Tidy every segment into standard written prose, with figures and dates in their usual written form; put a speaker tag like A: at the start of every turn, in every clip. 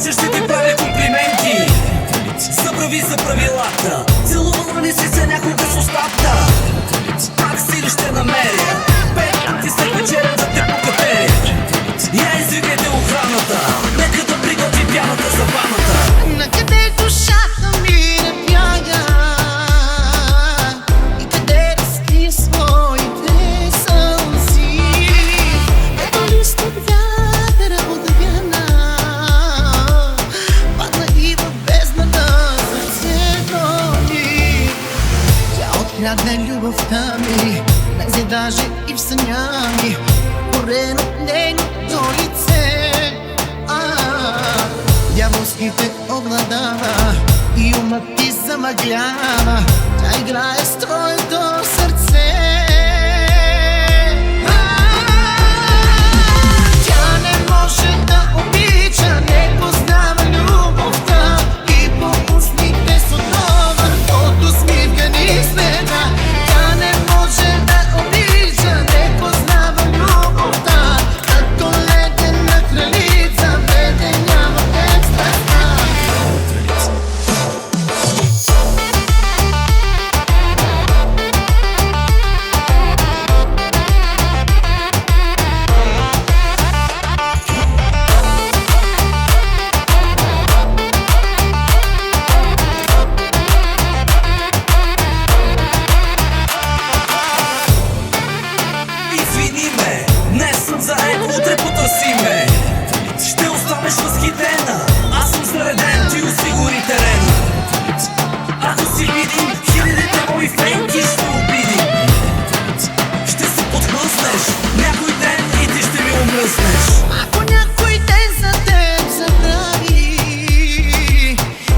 A: че ще ти правя комплименти. Забрави за правилата, целувала ли си се някога с устата? Пак си ли ще намеря 5 ти след вечеря да те покатеря? Я извикайте охраната, нека да приготви пяната за ваната.
B: Накъде душата ми не бяга и къде да скрия своите сълзи? Ето лист от вятъра отвяна, падна и в бездната сърцето ми. Тя открадна любовта ми, не даже и в съня ми, горен от нейното лице. Дяволските обладава и умът ти замъглява, тя играе с твоето сърце. Тя не може да обича, не познава любовта и по устните с отнова, от усмивка ни следа. Тя не може да обича, не познава любовта, като ледена кралица, веде няма екстаза.
A: Извини ме, днес съм заед, утре потърси ме. Ще останеш възхитена, аз съм зареден, ти осигури терена. Ако си видим хилядите мои фенки, ще обидим. Ще се подхлъснеш някой ден и ти ще ми омръснеш.
B: Ако някой ден за теб забрави,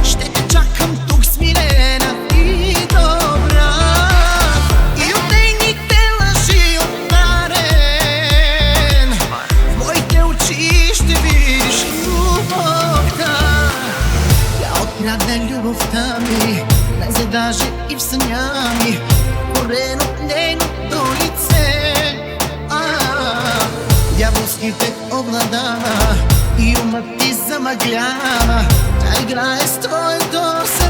B: ще те чакам тук смирена и добра. И от нейните лъжи отварен, в моите очи ще видиш любовта. Тя открадна любовта ми, не взе даже и в съня ми, горен от нейното лице. Дяволските обладава и умът ти замъглява, тя играе с твоето сърце.